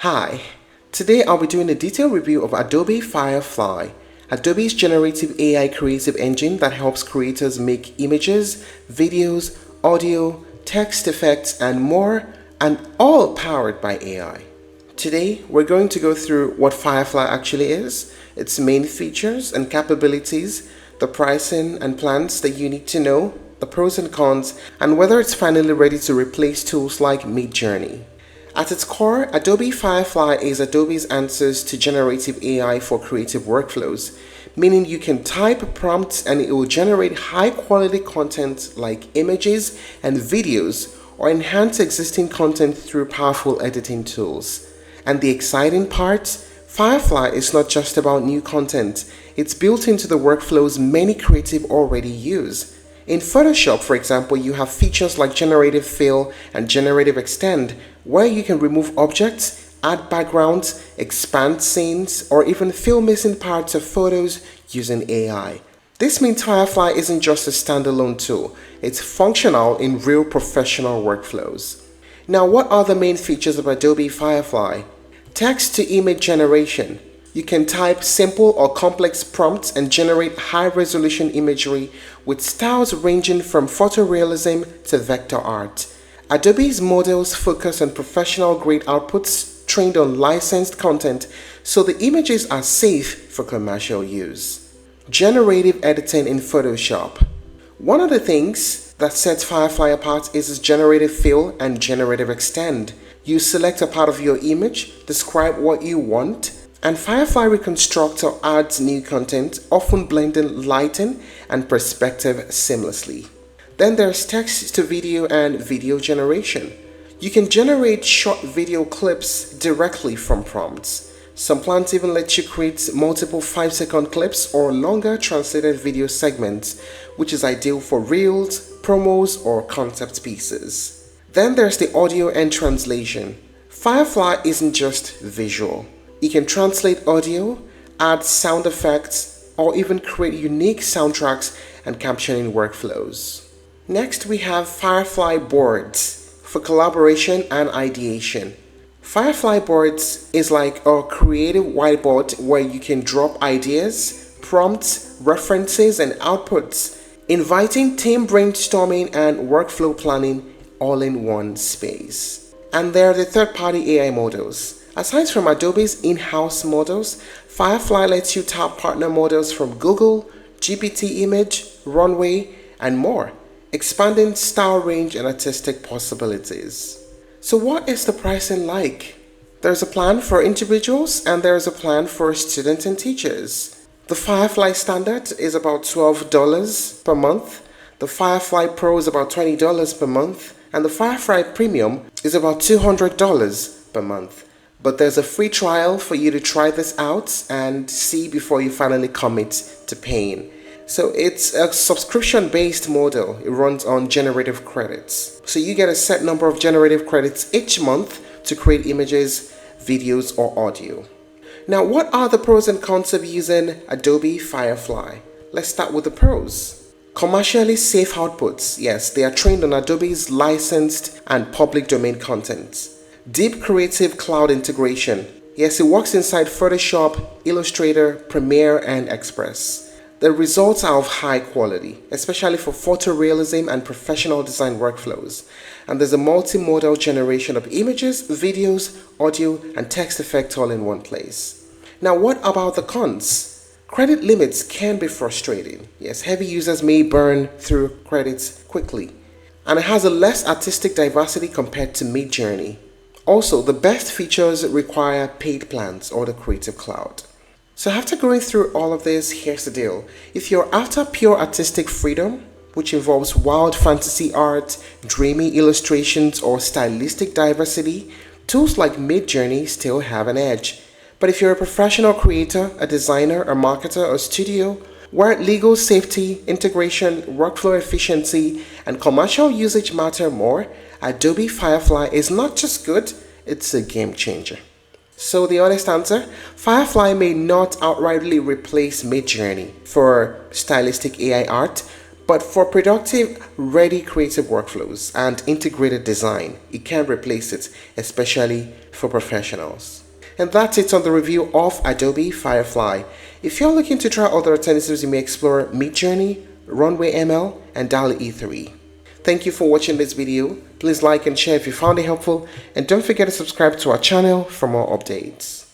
Hi, today I'll be doing a detailed review of Adobe Firefly, Adobe's generative AI creative engine that helps creators make images, videos, audio, text effects, and more, and all powered by AI. Today, we're going to go through what Firefly actually is, its main features and capabilities, the pricing and plans that you need to know, the pros and cons, and whether it's finally ready to replace tools like Midjourney. At its core, Adobe Firefly is Adobe's answers to generative AI for creative workflows, meaning you can type prompts and it will generate high-quality content like images and videos or enhance existing content through powerful editing tools. And the exciting part? Firefly is not just about new content, it's built into the workflows many creatives already use. In Photoshop, for example, you have features like generative fill and generative extend, where you can remove objects, add backgrounds, expand scenes, or even fill missing parts of photos using AI. This means Firefly isn't just a standalone tool, it's functional in real professional workflows. Now, what are the main features of Adobe Firefly? Text to image generation. You can type simple or complex prompts and generate high-resolution imagery with styles ranging from photorealism to vector art. Adobe's models focus on professional-grade outputs trained on licensed content, so the images are safe for commercial use. Generative editing in Photoshop. One of the things that sets Firefly apart is its generative fill and generative extend. You select a part of your image, describe what you want, and Firefly Reconstructor adds new content, often blending lighting and perspective seamlessly. Then there's text to video and video generation. You can generate short video clips directly from prompts. Some plans even let you create multiple 5-second clips or longer translated video segments, which is ideal for reels, promos, or concept pieces. Then there's the audio and translation. Firefly isn't just visual. You can translate audio, add sound effects, or even create unique soundtracks and captioning workflows. Next, we have Firefly Boards for collaboration and ideation. Firefly Boards is like a creative whiteboard where you can drop ideas, prompts, references, and outputs, inviting team brainstorming and workflow planning all in one space. And there are the third-party AI models. Aside from Adobe's in-house models, Firefly lets you tap partner models from Google, GPT Image, Runway, and more, expanding style range and artistic possibilities. So what is the pricing like? There's a plan for individuals and there's a plan for students and teachers. The Firefly Standard is about $12 per month, the Firefly Pro is about $20 per month, and the Firefly Premium is about $200 per month. But there's a free trial for you to try this out and see before you finally commit to paying. So it's a subscription-based model. It runs on generative credits. So you get a set number of generative credits each month to create images, videos, or audio. Now, what are the pros and cons of using Adobe Firefly? Let's start with the pros. Commercially safe outputs. Yes, they are trained on Adobe's licensed and public domain content. Deep creative cloud integration. Yes, it works inside Photoshop, Illustrator, Premiere, and Express. The results are of high quality, especially for photorealism and professional design workflows. And there's a multimodal generation of images, videos, audio, and text effects all in one place. Now, what about the cons? Credit limits can be frustrating. Yes, heavy users may burn through credits quickly. And it has a less artistic diversity compared to Midjourney. Also, the best features require paid plans or the Creative Cloud. So after going through all of this, here's the deal. If you're after pure artistic freedom, which involves wild fantasy art, dreamy illustrations, or stylistic diversity, tools like Midjourney still have an edge. But if you're a professional creator, a designer, a marketer, or studio, where legal safety, integration, workflow efficiency, and commercial usage matter more, Adobe Firefly is not just good, it's a game changer. So the honest answer, Firefly may not outrightly replace Midjourney for stylistic AI art, But for productive, ready creative workflows and integrated design, it can't replace it, especially for professionals. And that's it on the review of Adobe Firefly. If you're looking to try other alternatives, you may explore Midjourney, Runway ML, and DALL-E E3. Thank you for watching this video. Please like and share if you found it helpful, and don't forget to subscribe to our channel for more updates.